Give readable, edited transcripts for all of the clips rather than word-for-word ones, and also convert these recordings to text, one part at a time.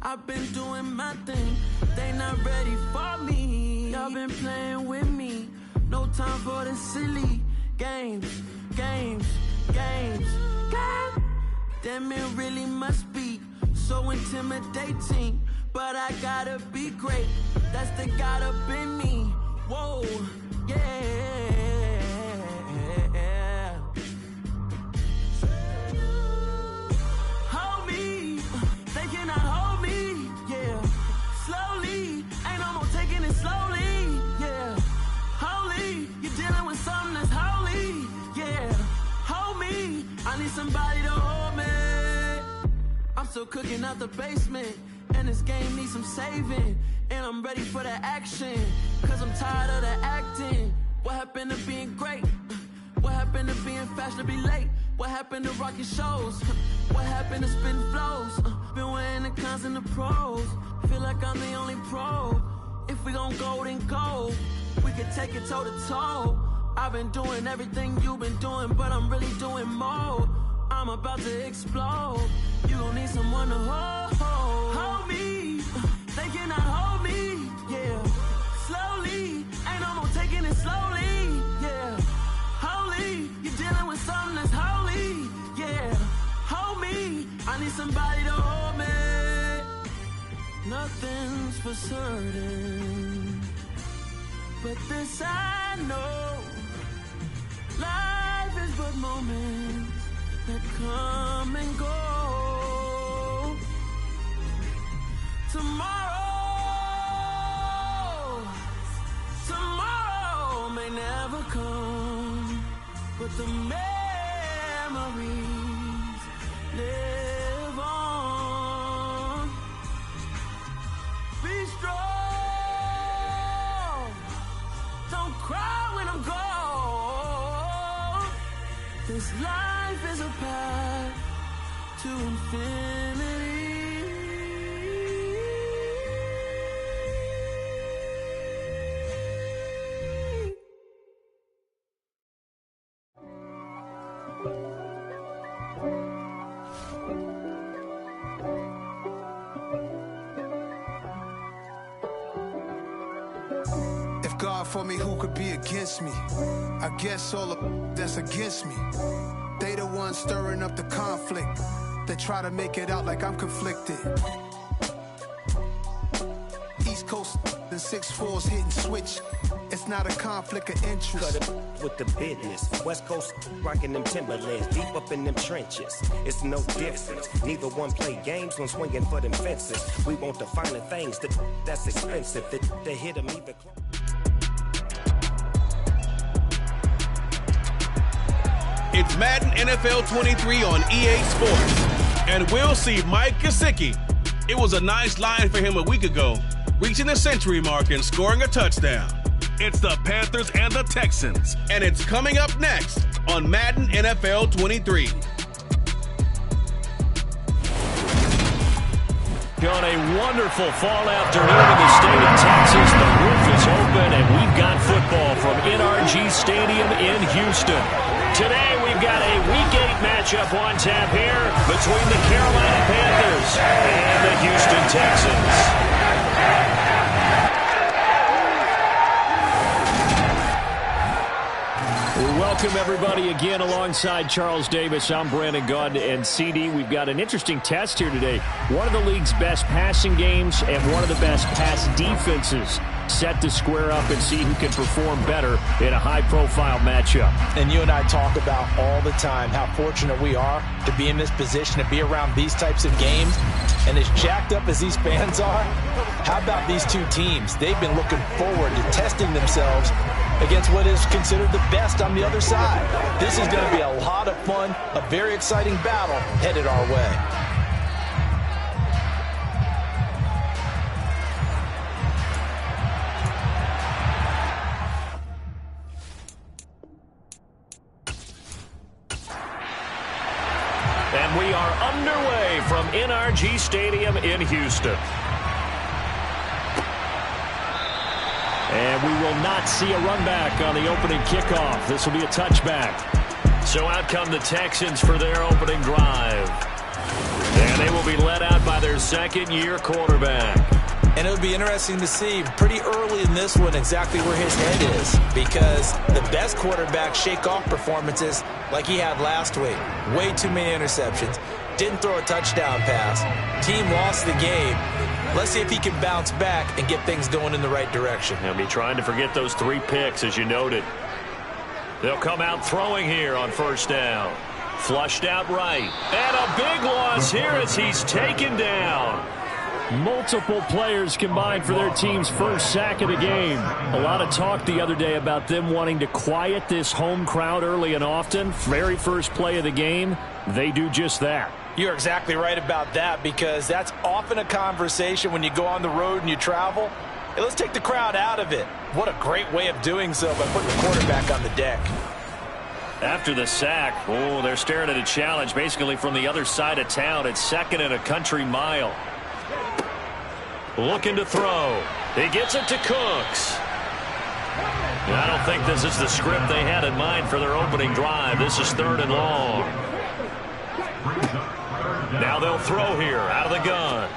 I've been doing my thing, they not ready for me. Y'all been playing with me, no time for the silly games. Damn, it really must be so intimidating, but I gotta be great, that's the God up in me. Whoa, yeah. Hold me, they cannot hold me, yeah. Slowly, ain't no more taking it slowly, yeah. Holy, you're dealing with something that's holy, yeah. Hold me, I need somebody to hold me. I'm still cooking out the basement, and this game needs some saving. And I'm ready for the action, cause I'm tired of the acting. What happened to being great? What happened to being fashionably late? What happened to rocking shows? What happened to spitting flows? Been weighing the cons and the pros. Feel like I'm the only pro. If we gon' go, then go. We can take it toe to toe. I've been doing everything you've been doing, but I'm really doing more. I'm about to explode. You gon' need someone to hold me. They cannot hold me, yeah. Slowly, ain't no more taking it slowly, yeah. Holy, you're dealing with something that's holy, yeah. Hold me, I need somebody to hold me. Nothing's for certain, but this I know. Life is but moments that come and go. Tomorrow may never come, but the memories live on. Be strong, don't cry when I'm gone. This life is a path to infinity. God for me, who could be against me? I guess all the that's against me. They the ones stirring up the conflict. They try to make it out like I'm conflicted. East Coast and 6'4's hitting switch. It's not a conflict of interest. Cut it with the business. West Coast rocking them Timberlands, deep up in them trenches. It's no difference. Neither one play games when swinging for them fences. We want the finer things that's expensive. They hit them either close. It's Madden NFL 23 on EA Sports. And we'll see Mike Gesicki. It was a nice line for him a week ago, reaching the century mark and scoring a touchdown. It's the Panthers and the Texans. And it's coming up next on Madden NFL 23. On a wonderful fall afternoon in the state of Texas, the roof is open and we've got football from NRG Stadium in Houston. Today we've got a Week 8 matchup on tap here between the Carolina Panthers and the Houston Texans. We welcome everybody again alongside Charles Davis. I'm Brandon Gunn, and CD, we've got an interesting test here today. One of the league's best passing games and one of the best pass defenses set to square up and see who can perform better in a high-profile matchup. And you and I talk about all the time how fortunate we are to be in this position, to be around these types of games. And as jacked up as these fans are, how about these two teams? They've been looking forward to testing themselves against what is considered the best on the other side. This is going to be a lot of fun, a very exciting battle headed our way. And we are underway from NRG Stadium in Houston. And we will not see a run back on the opening kickoff. This will be a touchback. So out come the Texans for their opening drive. And they will be led out by their second-year quarterback. And it'll be interesting to see pretty early in this one exactly where his head is, because the best quarterbacks shake off performances like he had last week. Way too many interceptions. Didn't throw a touchdown pass. Team lost the game. Let's see if he can bounce back and get things going in the right direction. He'll be trying to forget those 3 picks, as you noted. They'll come out throwing here on first down. Flushed out right. And a big loss here as he's taken down. Multiple players combined for their team's first sack of the game. A lot of talk the other day about them wanting to quiet this home crowd early and often. Very first play of the game, they do just that. You're exactly right about that, because that's often a conversation when you go on the road and you travel. Hey, let's take the crowd out of it. What a great way of doing so by putting the quarterback on the deck. After the sack, they're staring at a challenge basically from the other side of town. It's 2nd and a country mile. Looking to throw. He gets it to Cooks. I don't think this is the script they had in mind for their opening drive. This is 3rd and long. Now they'll throw here out of the gun.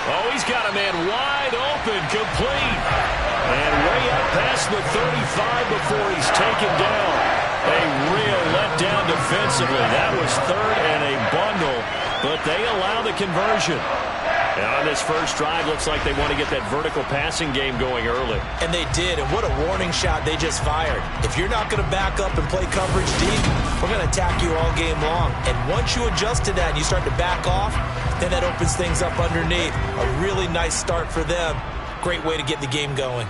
Oh, he's got a man wide open, complete. And way up past the 35 before he's taken down. A real letdown defensively. That was 3rd and a bundle, but they allow the conversion. And on this first drive, looks like they want to get that vertical passing game going early. And they did, and what a warning shot they just fired. If you're not going to back up and play coverage deep, we're going to attack you all game long. And once you adjust to that and you start to back off, then that opens things up underneath. A really nice start for them. Great way to get the game going.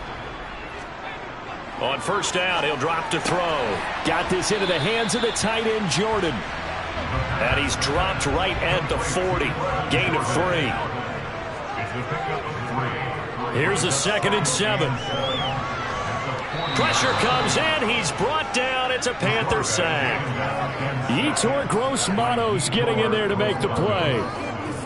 On first down, he'll drop to throw. Got this into the hands of the tight end, Jordan. And he's dropped right at the 40. Gain of 3. Here's a 2nd and 7. Pressure comes in. He's brought down. It's a Panther sack. Yetur Gross-Matos getting in there to make the play.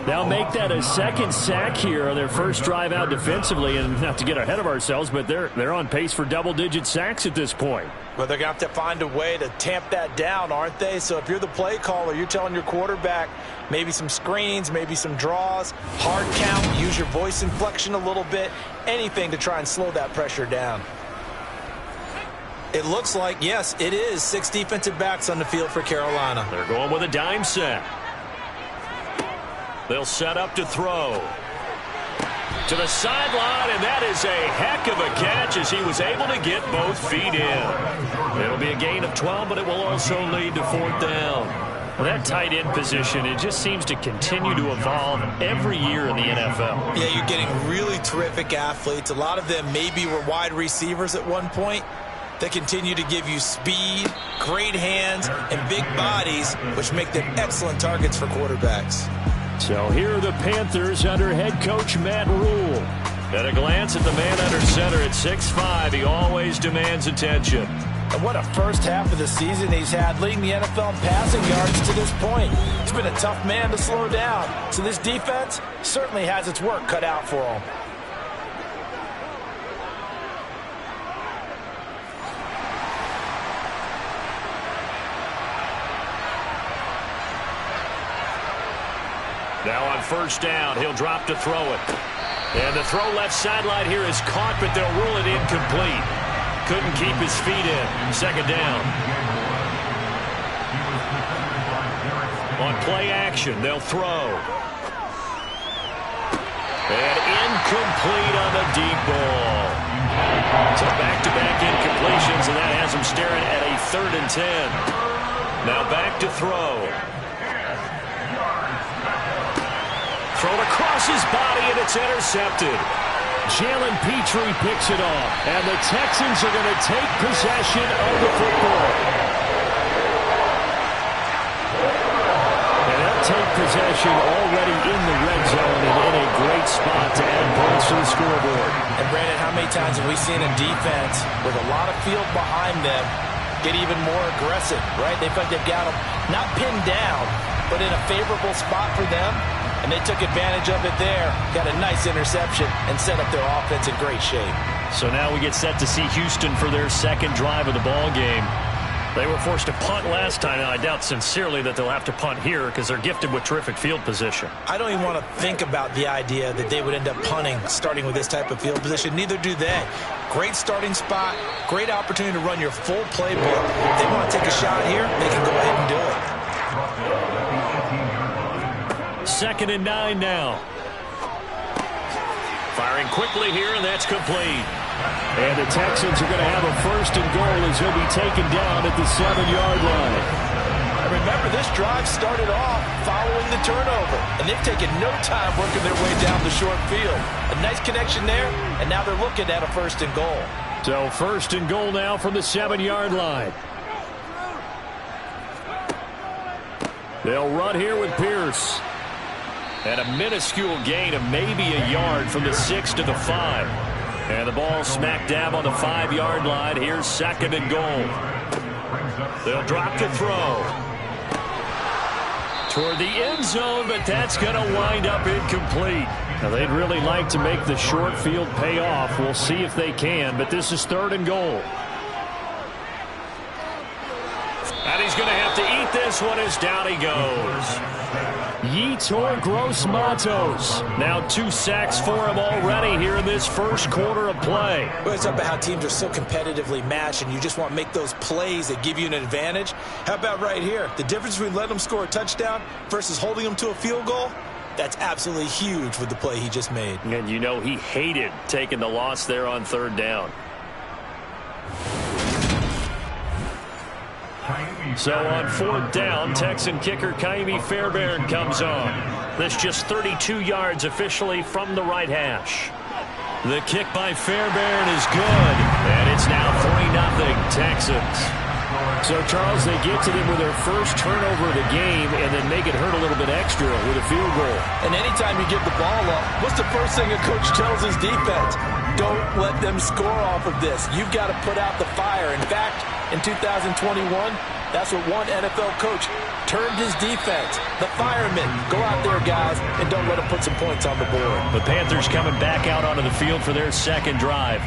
Now make that a 2nd sack here on their first drive out defensively. And not to get ahead of ourselves, but they're on pace for double-digit sacks at this point. Well, they're going to have to find a way to tamp that down, aren't they? So if you're the play caller, you're telling your quarterback maybe some screens, maybe some draws, hard count, use your voice inflection a little bit, anything to try and slow that pressure down. It looks like, yes, it is 6 defensive backs on the field for Carolina. They're going with a dime set. They'll set up to throw. To the sideline, and that is a heck of a catch as he was able to get both feet in. It'll be a gain of 12, but it will also lead to 4th down. Well, that tight end position, it just seems to continue to evolve every year in the NFL. Yeah, you're getting really terrific athletes. A lot of them maybe were wide receivers at one point. They continue to give you speed, great hands, and big bodies, which make them excellent targets for quarterbacks. So here are the Panthers under head coach Matt Rule. At a glance at the man under center at 6'5", he always demands attention. And what a first half of the season he's had, leading the NFL in passing yards to this point. He's been a tough man to slow down. So this defense certainly has its work cut out for him. Now on first down, he'll drop to throw it. And the throw left sideline here is caught, but they'll rule it incomplete. Couldn't keep his feet in. 2nd down. On play action, they'll throw. And incomplete on the deep ball. So back-to-back incompletions, and that has him staring at a 3rd and 10. Now back to throw. Thrown across his body, and it's intercepted. Jalen Petrie picks it off, and the Texans are going to take possession of the football. And they'll take possession already in the red zone and in a great spot to add points to the scoreboard. And Brandon, how many times have we seen a defense with a lot of field behind them get even more aggressive, right? They feel like they've got them not pinned down, but in a favorable spot for them. And they took advantage of it there, got a nice interception, and set up their offense in great shape. So now we get set to see Houston for their 2nd drive of the ball game. They were forced to punt last time, and I doubt sincerely that they'll have to punt here because they're gifted with terrific field position. I don't even want to think about the idea that they would end up punting starting with this type of field position. Neither do they. Great starting spot, great opportunity to run your full playbook. If they want to take a shot here, they can go ahead and do it. 2nd and 9 now. Firing quickly here, and that's complete. And the Texans are going to have a 1st and goal as he'll be taken down at the 7-yard line. And remember, this drive started off following the turnover, and they've taken no time working their way down the short field. A nice connection there, and now they're looking at a 1st and goal. So 1st and goal now from the 7-yard line. They'll run here with Pierce. And a minuscule gain of maybe a yard from the 6 to the 5. And the ball smack dab on the 5-yard line. Here's 2nd and goal. They'll drop to throw. Toward the end zone, but that's going to wind up incomplete. Now, they'd really like to make the short field pay off. We'll see if they can, but this is 3rd and goal. And he's going to have to eat this one as down he goes. Yetur Gross-Matos. Now 2 sacks for him already here in this first quarter of play. Well, it's about how teams are so competitively matched, and you just want to make those plays that give you an advantage. How about right here? The difference between letting them score a touchdown versus holding them to a field goal? That's absolutely huge with the play he just made. And you know he hated taking the loss there on 3rd down. So on 4th down, Texan kicker Kaimi Fairbairn comes on. This just 32 yards officially from the right hash. The kick by Fairbairn is good, and it's now 3-0 Texans. So, Charles, they get to them with their first turnover of the game and then make it hurt a little bit extra with a field goal. And anytime you give the ball up, what's the first thing a coach tells his defense? Don't let them score off of this. You've got to put out the fire. In fact, in 2021, that's what one NFL coach termed his defense. The firemen. Go out there, guys, and don't let them put some points on the board. The Panthers coming back out onto the field for their 2nd drive.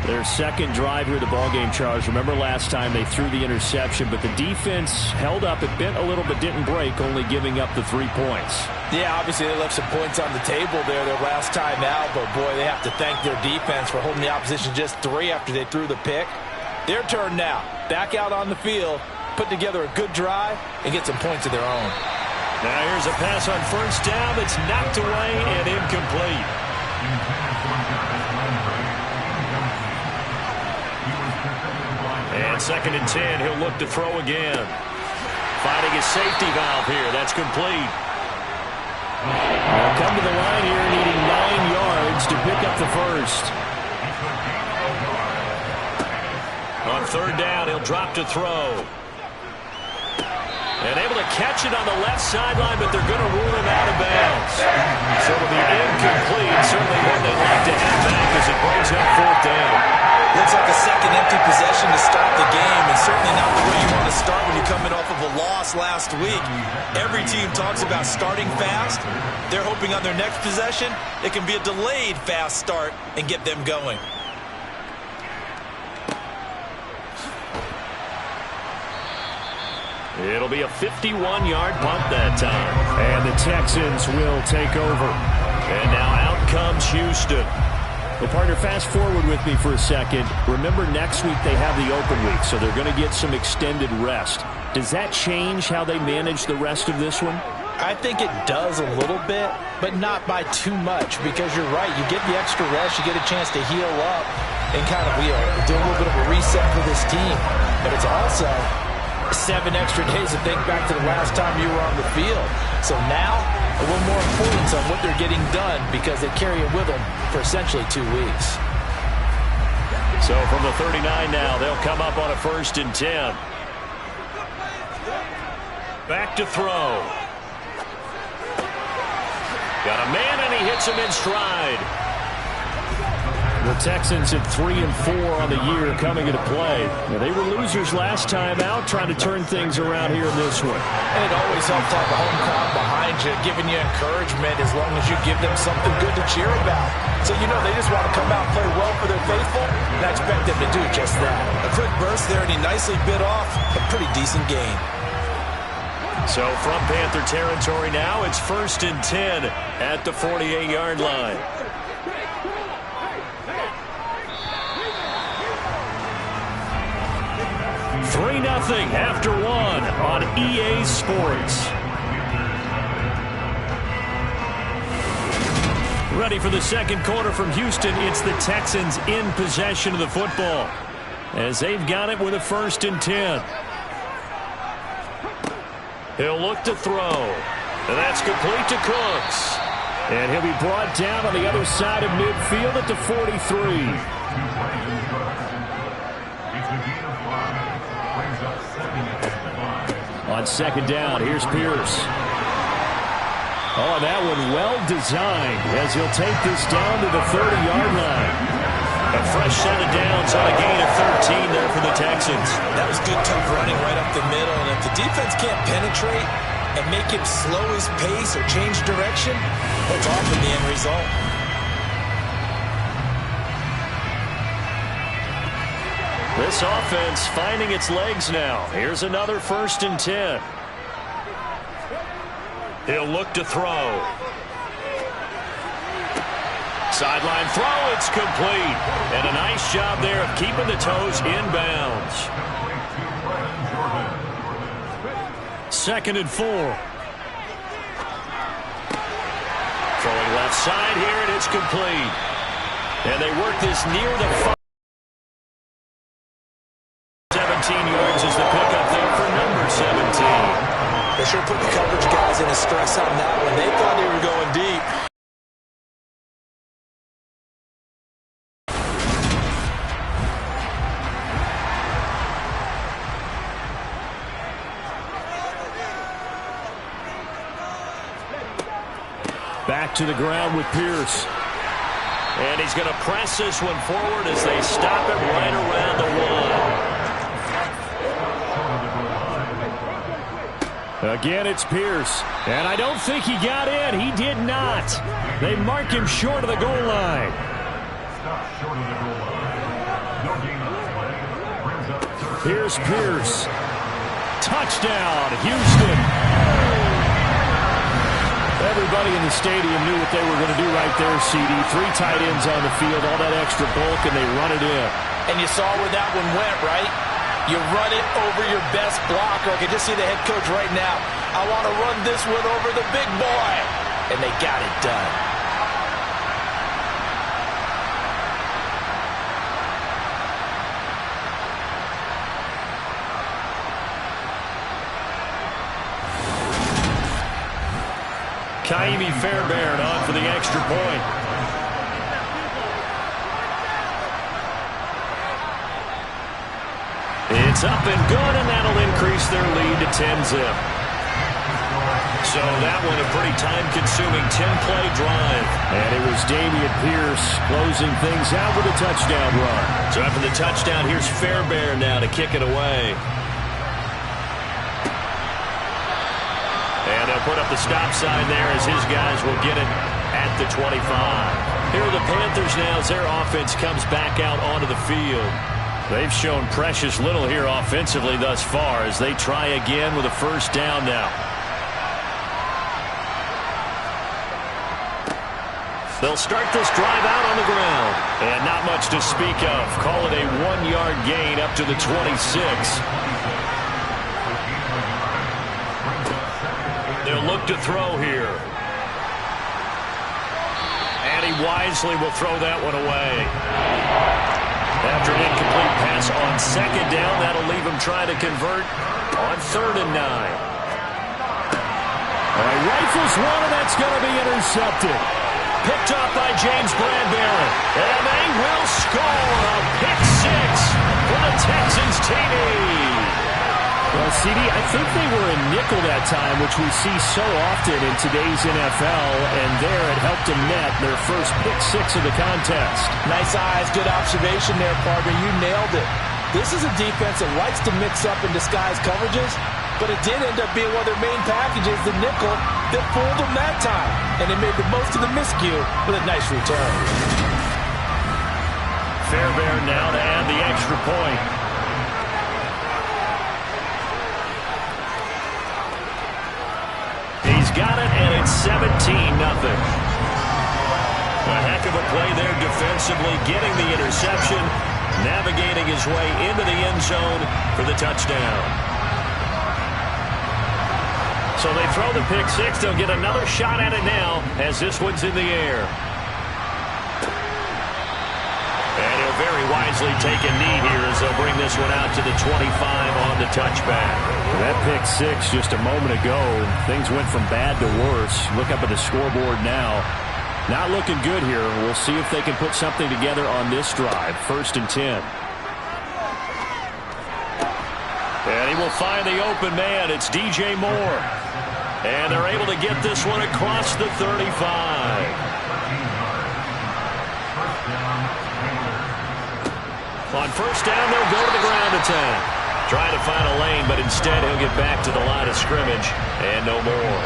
Their 2nd drive here, the ballgame, Charles. Remember last time they threw the interception, but the defense held up. It bent a little but didn't break, only giving up the 3 points. Yeah, obviously they left some points on the table there their last time out, but boy, they have to thank their defense for holding the opposition just 3 after they threw the pick. Their turn now. Back out on the field, put together a good drive, and get some points of their own. Now here's a pass on 1st down. It's knocked away and incomplete. And 2nd and 10, he'll look to throw again. Finding his safety valve here. That's complete. They'll come to the line here needing 9 yards to pick up the 1st. On 3rd down, he'll drop to throw. And able to catch it on the left sideline, but they're going to rule him out of bounds. So it'll be incomplete. Certainly one they'd like to have back as it brings up 4th down. Looks like a second empty possession to start the game, and certainly not the way you want to start when you're coming off of a loss last week. Every team talks about starting fast. They're hoping on their next possession it can be a delayed fast start and get them going. It'll be a 51-yard punt that time. And the Texans will take over. And now out comes Houston. Well, partner, fast forward with me for a second. Remember, next week they have the open week, so they're going to get some extended rest. Does that change how they manage the rest of this one? I think it does a little bit, but not by too much, because you're right. You get the extra rest, you get a chance to heal up and kind of do a little bit of a reset for this team. But it's also 7 extra days to think back to the last time you were on the field. So now, a little more importance on what they're getting done because they carry it with them for essentially 2 weeks. So from the 39 now, they'll come up on a 1st and 10. Back to throw. Got a man, and he hits him in stride. The Texans at 3-4 on the year coming into play. Now, they were losers last time out, trying to turn things around here in this one. And it always helps to have a home crowd behind you, giving you encouragement as long as you give them something good to cheer about. So, you know, they just want to come out and play well for their faithful. That's expect them to do just that. A quick burst there, and he nicely bit off a pretty decent gain. So from Panther territory now, it's 1st and 10 at the 48-yard line. $3-0 after 1 on EA Sports. Ready for the second quarter from Houston. It's the Texans in possession of the football as they've got it with a 1st and 10. He'll look to throw. And that's complete to Cooks. And he'll be brought down on the other side of midfield at the 43. On second down, here's Pierce. Oh, that one well designed as he'll take this down to the 30-yard line. A fresh set of downs on a gain of 13 there for the Texans. That was good, tough running right up the middle. And if the defense can't penetrate and make him slow his pace or change direction, what's often the end result? This offense finding its legs now. Here's another 1st and 10. He'll look to throw. Sideline throw, it's complete. And a nice job there of keeping the toes inbounds. 2nd and 4. Throwing left side here, and it's complete. And they work this near the 17 yards is the pickup there for number 17. They sure put the coverage guys in a stress on that one. They thought they were going deep. Back to the ground with Pierce. And he's going to press this one forward as they stop it right around the 1. Again, it's Pierce. And I don't think he got in. He did not. They mark him short of the goal line. Here's Pierce. Touchdown, Houston. Everybody in the stadium knew what they were going to do right there, CD. 3 tight ends on the field, all that extra bulk, and they run it in. And you saw where that one went, right? You run it over your best blocker. I can just see the head coach right now. I want to run this one over the big boy. And they got it done. Kaimi Fairbairn on for the extra point. It's up and good, and that'll increase their lead to 10-zip. So that one a pretty time-consuming 10-play drive. And it was Dameon Pierce closing things out with a touchdown run. So after the touchdown, here's Fairbairn now to kick it away. And they'll put up the stop sign there as his guys will get it at the 25. Here are the Panthers now as their offense comes back out onto the field. They've shown precious little here offensively thus far as they try again with a first down now. They'll start this drive out on the ground. And not much to speak of. Call it a 1-yard gain up to the 26. They'll look to throw here. And he wisely will throw that one away. After an incomplete pass on second down, that'll leave him trying to convert on 3rd and 9. All right, rifles one, and that's going to be intercepted. Picked up by James Bradbury. And they will score a pick 6 for the Texans TV. Well, CD, I think they were in nickel that time, which we see so often in today's NFL, and there it helped them net their first pick 6 of the contest. Nice eyes, good observation there, partner. You nailed it. This is a defense that likes to mix up and disguise coverages, but it did end up being one of their main packages, the nickel, that fooled them that time, and they made the most of the miscue with a nice return. Fairbairn now to extra point. He's got it, and it's 17-0. A heck of a play there defensively, getting the interception, navigating his way into the end zone for the touchdown. So they throw the pick six. They'll get another shot at it now as this one's in the air. And he'll very wisely take a knee here as they'll bring this one out to the 25 on the touchback. That pick six just a moment ago, things went from bad to worse. Look up at the scoreboard now. Not looking good here. We'll see if they can put something together on this drive. 1st and 10. And he will find the open man. It's DJ Moore. And they're able to get this one across the 35. On 1st down, they'll go to the ground attack. Trying to find a lane, but instead he'll get back to the line of scrimmage and no more.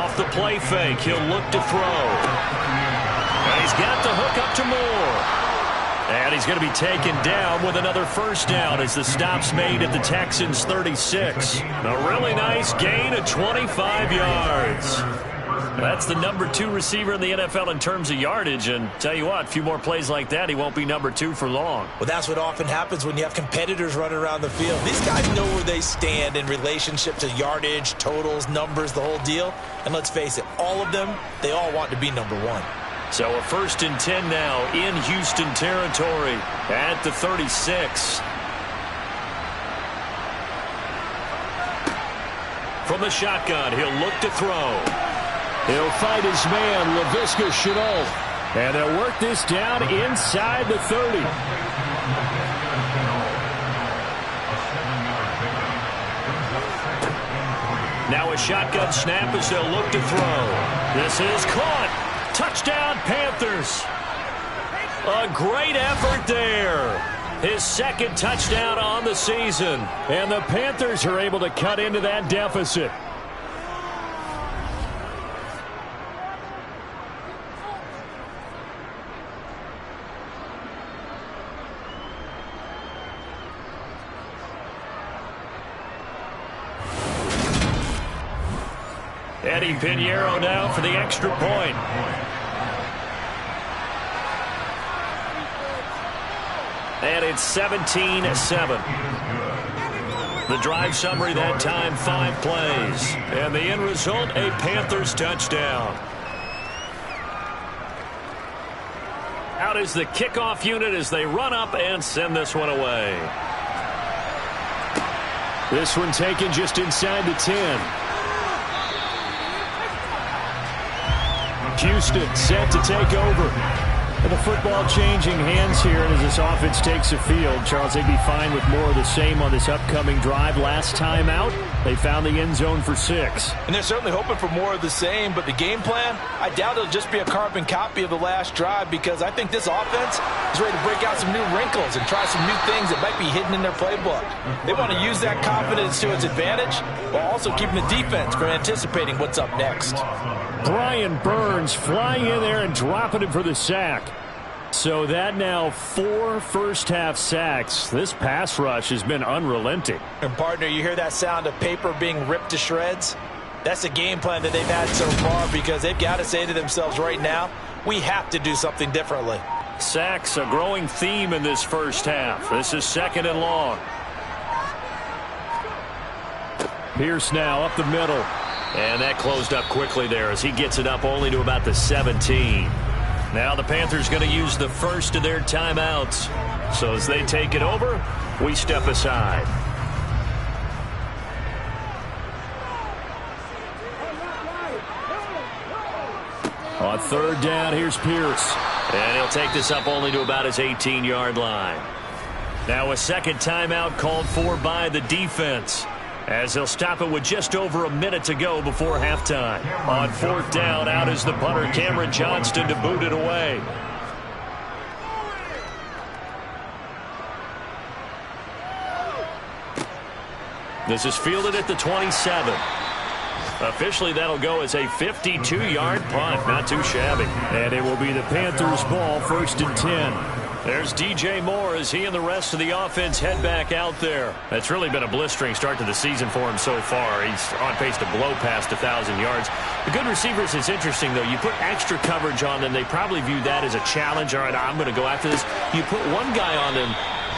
Off the play fake, he'll look to throw. And he's got the hook up to Moore. And he's going to be taken down with another 1st down as the stop's made at the Texans' 36. A really nice gain of 25 yards. That's the number 2 receiver in the NFL in terms of yardage. And tell you what, a few more plays like that, he won't be number 2 for long. Well, that's what often happens when you have competitors running around the field. These guys know where they stand in relationship to yardage, totals, numbers, the whole deal. And let's face it, all of them, they all want to be number 1. So a 1st and 10 now in Houston territory at the 36. From the shotgun, he'll look to throw. He'll find his man, Laviska Shenault. And they'll work this down inside the 30. Now a shotgun snap as they'll look to throw. This is caught. Touchdown, Panthers. A great effort there. His 2nd touchdown on the season. And the Panthers are able to cut into that deficit. Eddie Pinheiro now for the extra point. And it's 17-7. The drive summary that time, 5 plays. And the end result, a Panthers touchdown. Out is the kickoff unit as they run up and send this one away. This one taken just inside the 10. Houston set to take over. And the football changing hands here, and as this offense takes the field, Charles, they'd be fine with more of the same on this upcoming drive. Last time out, they found the end zone for 6. And they're certainly hoping for more of the same, but the game plan, I doubt it'll just be a carbon copy of the last drive, because I think this offense is ready to break out some new wrinkles and try some new things that might be hidden in their playbook. They want to use that confidence to its advantage while also keeping the defense from anticipating what's up next. Brian Burns flying in there and dropping him for the sack. So that now 4 first-half sacks. This pass rush has been unrelenting. And, partner, you hear that sound of paper being ripped to shreds? That's the game plan that they've had so far, because they've got to say to themselves right now, we have to do something differently. Sacks, a growing theme in this first half. This is 2nd and long. Pierce now up the middle. And that closed up quickly there as he gets it up only to about the 17. Now the Panthers going to use the first of their timeouts. So as they take it over, we step aside. On 3rd down, here's Pierce. And he'll take this up only to about his 18-yard line. Now a 2nd timeout called for by the defense, as they'll stop it with just over a minute to go before halftime. On 4th down, out is the punter, Cameron Johnston, to boot it away. This is fielded at the 27. Officially, that'll go as a 52-yard punt. Not too shabby. And it will be the Panthers' ball, 1st and 10. There's DJ Moore as he and the rest of the offense head back out there. That's really been a blistering start to the season for him so far. He's on pace to blow past 1,000 yards. The good receivers, it's interesting, though. You put extra coverage on them, they probably view that as a challenge. All right, I'm going to go after this. You put one guy on them,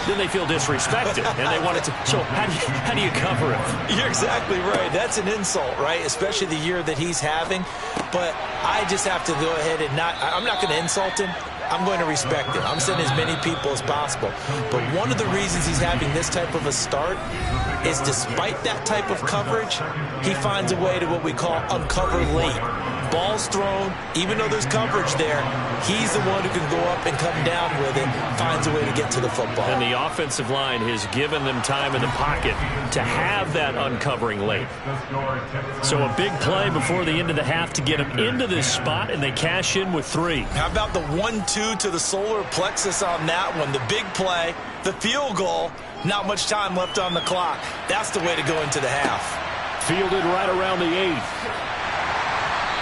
then they feel disrespected, and they want it to. So how do you cover him? You're exactly right. That's an insult, right? Especially the year that he's having. But I just have to go ahead and I'm not going to insult him. I'm going to respect it. I'm sending as many people as possible. But one of the reasons he's having this type of a start is despite that type of coverage, he finds a way to what we call uncover late. Ball's thrown, even though there's coverage there, he's the one who can go up and come down with it, finds a way to get to the football. And the offensive line has given them time in the pocket to have that uncovering late. So a big play before the end of the half to get them into this spot, and they cash in with 3. How about the 1-2 to the solar plexus on that one? The big play, the field goal, not much time left on the clock. That's the way to go into the half. Fielded right around the 8.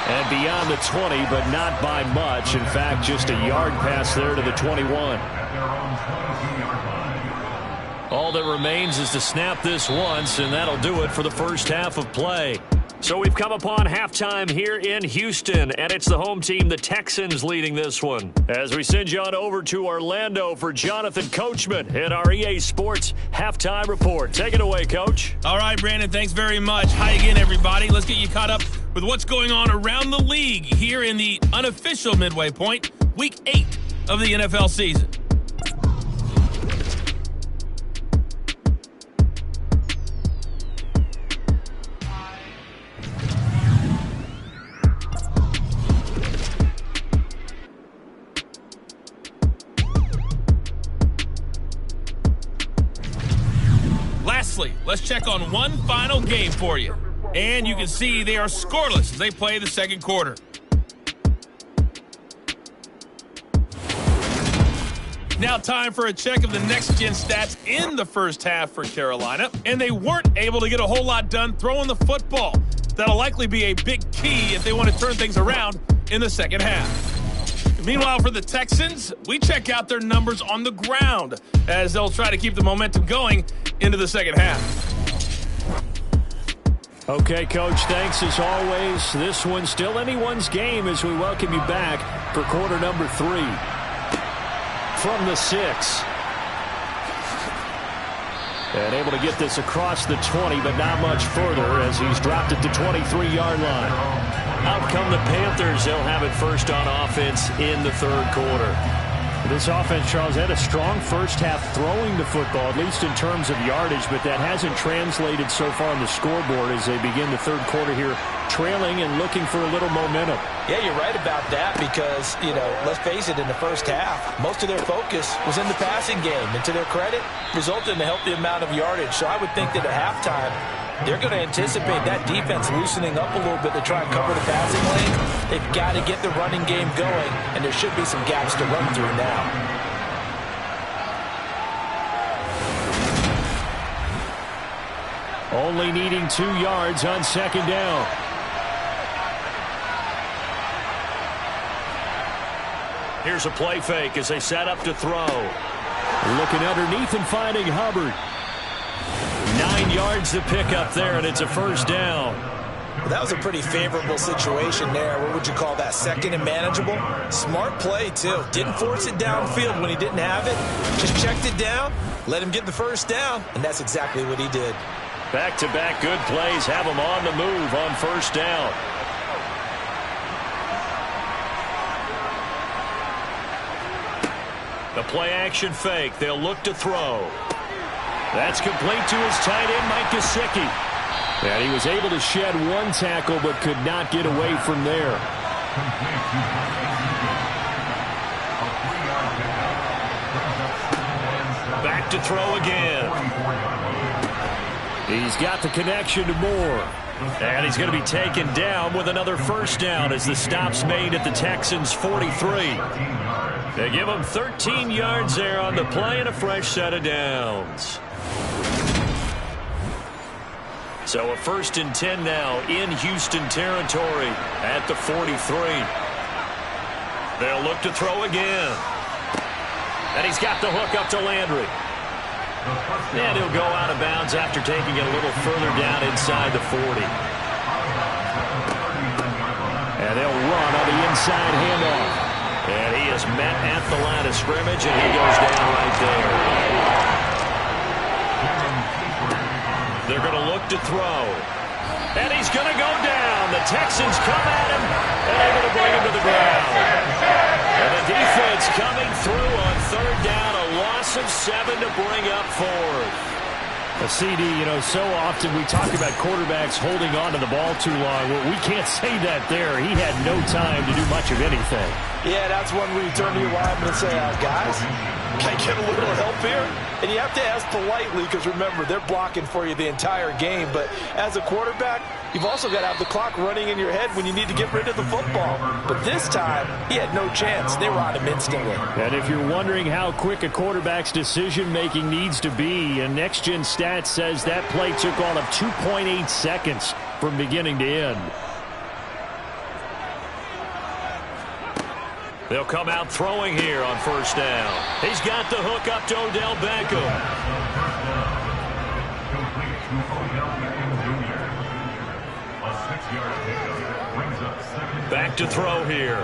And beyond the 20, but not by much. In fact, just a yard pass there to the 21. All that remains is to snap this once, and that'll do it for the first half of play. So we've come upon halftime here in Houston, and it's the home team, the Texans, leading this one. As we send you on over to Orlando for Jonathan Coachman at our EA Sports Halftime Report. Take it away, Coach. All right, Brandon, thanks very much. Hi again, everybody. Let's get you caught up with what's going on around the league here in the unofficial midway point, Week 8 of the NFL season. Lastly, let's check on one final game for you. And you can see they are scoreless as they play the second quarter. Now time for a check of the next-gen stats in the first half for Carolina. And they weren't able to get a whole lot done throwing the football. That'll likely be a big key if they want to turn things around in the second half. Meanwhile, for the Texans, we check out their numbers on the ground as they'll try to keep the momentum going into the second half. Okay, Coach, thanks as always. This one's still anyone's game as we welcome you back for quarter number 3. From the 6. And able to get this across the 20, but not much further as he's dropped it to 23-yard line. Out come the Panthers. They'll have it first on offense in the third quarter. This offense, Charles, had a strong first half throwing the football, at least in terms of yardage, but that hasn't translated so far on the scoreboard as they begin the third quarter here, trailing and looking for a little momentum. Yeah, you're right about that because, let's face it, in the first half, most of their focus was in the passing game. And to their credit, resulted in a healthy amount of yardage. So I would think that at halftime, they're going to anticipate that defense loosening up a little bit to try and cover the passing lane. They've got to get the running game going, and there should be some gaps to run through now. Only needing 2 yards on second down. Here's a play fake as they set up to throw. Looking underneath and finding Hubbard. 9 yards to pick up there, and it's a first down. Well, that was a pretty favorable situation there. What would you call that? Second and manageable? Smart play, too. Didn't force it downfield when he didn't have it. Just checked it down, let him get the first down, and that's exactly what he did. Back-to-back good plays have him on the move on first down. The play-action fake. They'll look to throw. That's complete to his tight end, Mike Gesicki. And he was able to shed one tackle but could not get away from there. Back to throw again. He's got the connection to Moore. And he's going to be taken down with another first down as the stop's made at the Texans' 43. They give him 13 yards there on the play and a fresh set of downs. So a 1st and 10 now in Houston territory at the 43. They'll look to throw again. And he's got the hook up to Landry. And he'll go out of bounds after taking it a little further down inside the 40. And they'll run on the inside handoff. And he is met at the line of scrimmage, and he goes down right there. They're going to look to throw. And he's going to go down. The Texans come at him and able to bring him to the ground. And the defense coming through on 3rd down, a loss of 7 to bring up 4th. A CD, so often we talk about quarterbacks holding on to the ball too long. Well, we can't say that there. He had no time to do much of anything. Yeah, that's one where you turn to your lineman and say, guys, can I get a little help here? And you have to ask politely because, remember, they're blocking for you the entire game. But as a quarterback, you've also got to have the clock running in your head when you need to get rid of the football. But this time, he had no chance. They were on him instantly. And if you're wondering how quick a quarterback's decision-making needs to be, and Next Gen Stats says that play took all of 2.8 seconds from beginning to end. They'll come out throwing here on 1st down. He's got the hook up to Odell Beckham. Back to throw here.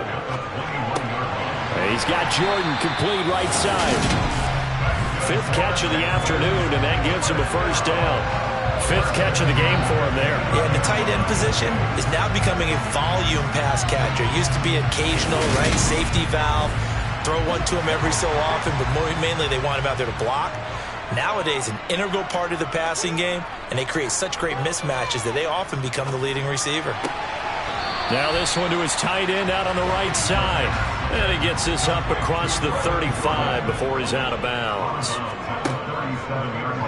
He's got Jordan complete right side. 5th catch of the afternoon, and that gives him a 1st down. 5th catch of the game for him there. Yeah, and the tight end position is now becoming a volume pass catcher. It used to be occasional, right? Safety valve. Throw one to him every so often, but mainly they want him out there to block. Nowadays, an integral part of the passing game, and they create such great mismatches that they often become the leading receiver. Now this one to his tight end out on the right side. And he gets this up across the 35 before he's out of bounds.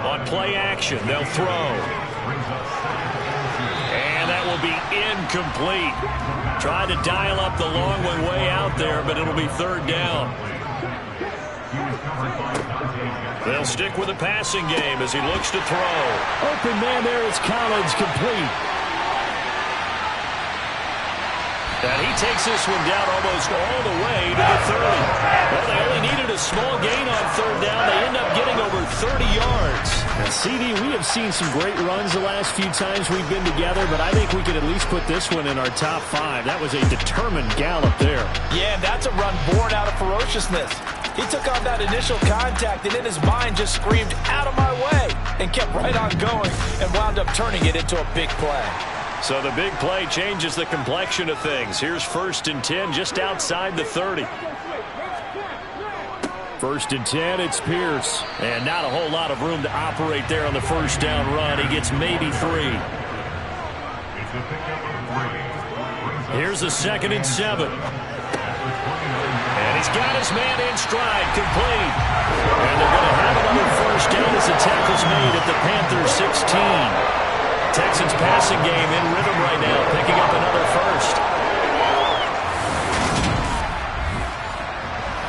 On play action, they'll throw. And that will be incomplete. Tried to dial up the long one way out there, but it'll be 3rd down. They'll stick with the passing game as he looks to throw. Open man there is Collins, complete. And he takes this one down almost all the way to the 30. Well, they only needed a small gain on 3rd down. They end up getting over 30 yards. Now, CD, we have seen some great runs the last few times we've been together, but I think we could at least put this one in our top 5. That was a determined gallop there. Yeah, and that's a run born out of ferociousness. He took on that initial contact and in his mind just screamed, "Out of my way," and kept right on going and wound up turning it into a big play. So the big play changes the complexion of things. Here's 1st and 10 just outside the 30. 1st and 10, it's Pierce. And not a whole lot of room to operate there on the 1st down run. He gets maybe 3. Here's a 2nd and 7. And he's got his man in stride, complete. And they're going to have another 1st down as the tackle's made at the Panthers 16. Texans passing game in rhythm right now, picking up another 1st.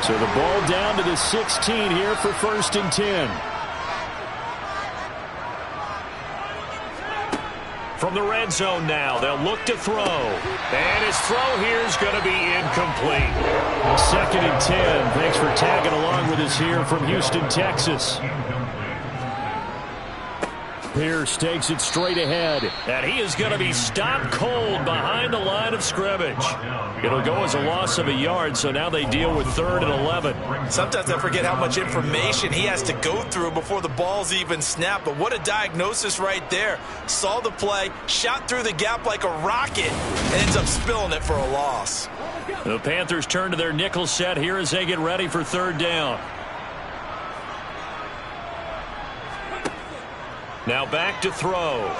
So the ball down to the 16 here for 1st and 10. From the red zone now, they'll look to throw. And his throw here is going to be incomplete. 2nd and 10. Thanks for tagging along with us here from Houston, Texas. Pierce takes it straight ahead. And he is going to be stopped cold behind the line of scrimmage. It'll go as a loss of a yard, so now they deal with 3rd and 11. Sometimes I forget how much information he has to go through before the ball's even snapped. But what a diagnosis right there. Saw the play, shot through the gap like a rocket, and ends up spilling it for a loss. The Panthers turn to their nickel set here as they get ready for 3rd down. Now back to throw. Over